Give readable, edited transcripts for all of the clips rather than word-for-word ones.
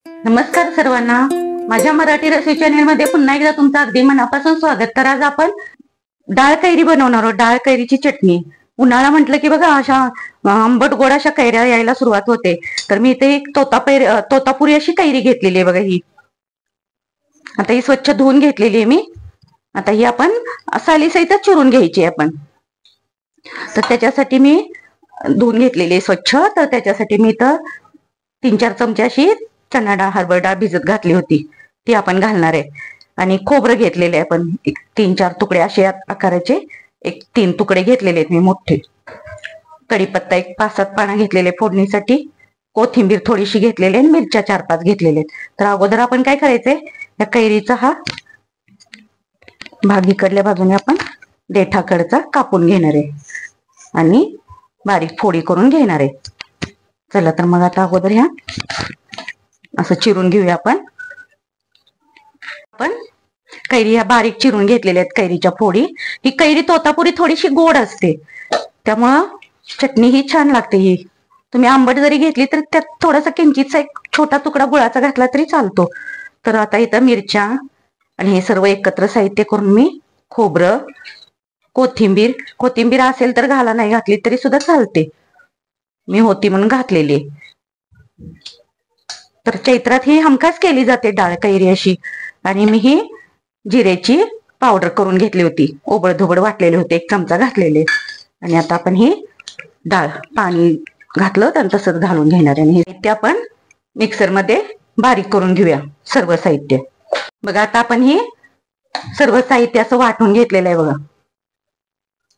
नमस्कार सर्वांना, माझ्या मराठी रेसिपी चॅनल मध्ये पुन्हा एकदा तुमचं अगदी मनापासून स्वागत. तर आज आपण डाळ कैरी बनवणार आहोत. डाळ कैरीची चटणी. उन्हाळा म्हटलं की बघा अशा आंबट गोड अशा कैऱ्या यायला सुरुवात होते. तर मी इथे एक तोतापुरी अशी कैरी घेतलेली आहे बघा. ही आता ही स्वच्छ धुवून घेतलेली आहे मी. आता ही आपण सालीसहित चिरून घ्यायची आपण. तर त्याच्यासाठी मी धुवून घेतलेली आहे स्वच्छ. तर त्याच्यासाठी मी इथं 3-4 चमचे अशी चणा डाळ, हरभरा डाळ भिजत घातली होती, ती आपण घालणार आहे. आणि खोबरं घेतलेले आपण 3-4 तुकडे असे आकाराचे 3 तुकडे घेतलेले आहेत मी मोठे. कढीपत्ता 5-7 पानं घेतलेले फोडणीसाठी. कोथिंबीर थोडीशी घेतलेली आहे. मिरच्या 4-5 घेतलेले आहेत. तर अगोदर आपण काय करायचंय, या कैरीचा हा भाग इकडल्या बाजूने आपण देठाकडचा कापून घेणार आहे आणि बारीक फोडी करून घेणार आहे. चला तर मग आता अगोदर ह्या असं चिरून घेऊया आपण. कैरी ह्या बारीक चिरून घेतलेल्या आहेत कैरीच्या फोडी. ही कैरी तोतापुरी थोडीशी गोड असते, त्यामुळं चटणी ही छान लागते. ही तुम्ही आंबट जरी घेतली तर त्यात थोडासा किंचितचा एक छोटा तुकडा गुळाचा घातला तरी चालतो. तर आता इथं मिरच्या आणि हे सर्व एकत्र साहित्य करून मी खोबरं, कोथिंबीर असेल तर घाला, नाही घातली तरी सुद्धा चालते. मी होती म्हणून घातलेली. तर चैत्रात ही हमखास केली जाते डाळ कैरी अशी. आणि मी ही जिरेची पावडर करून घेतली होती. ओबड धोबड वाटलेले होते, 1 चमचा घातलेले. आणि आता आपण ही डाळ पाणी घातलं तर तसंच घालून घेणार आहे. आणि हे आपण मिक्सर मध्ये बारीक करून घेऊया सर्व साहित्य. बघा आता आपण ही सर्व साहित्य असं वाटून घेतलेलं आहे बघा.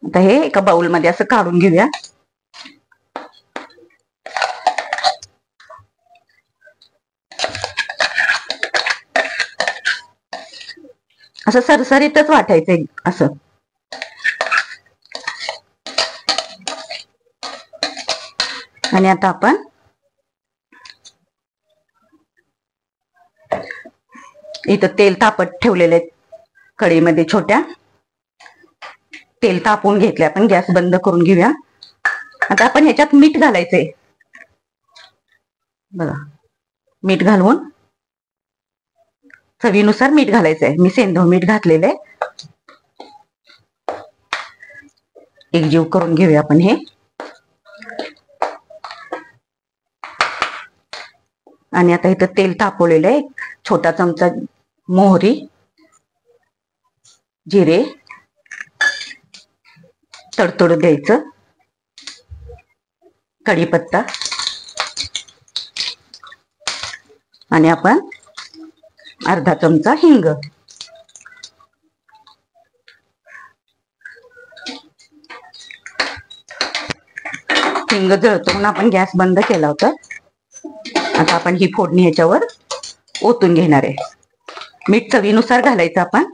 आता हे एका बाउल मध्ये असं काढून घेऊया. असं सरसरीतच वाटायचंय असं. आणि आता आपण इथं तेल तापत ठेवलेले कढईमध्ये छोट्या. तेल तापून घेतले आपण. गॅस बंद करून घेऊया. आता आपण ह्याच्यात मीठ घालायचंय बघा. मीठ घालून चवीनुसार मीठ घालायचंय. मी सेंधव मीठ घातलेलं आहे. एकजीव करून घेऊया आपण हे. आणि आता इथं तेल तापवलेलं आहे. छोटा चमचा मोहरी, जिरे तडतडू द्यायचं, कढीपत्ता आणि आपण अर्धा चमचा हिंग. हिंग जळतो म्हणून आपण गॅस बंद केला होता. आता आपण ही फोडणी ह्याच्यावर ओतून घेणार आहे. मीठ चवीनुसार घालायचं आपण.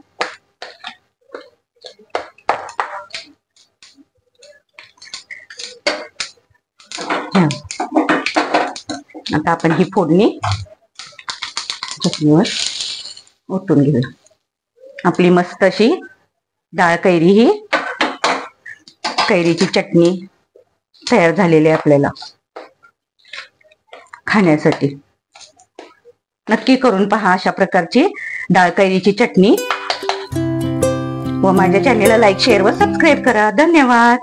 आता आपण ही फोडणी चटणीवर ओतून घेऊया. आपली मस्त अशी डाळ कैरी, ही कैरीची चटणी तयार झालेली आहे आपल्याला खाण्यासाठी. नक्की करून पहा अशा प्रकारची डाळ कैरीची चटणी. व माझ्या चॅनेलला लाईक, शेअर व सबस्क्राईब करा. धन्यवाद.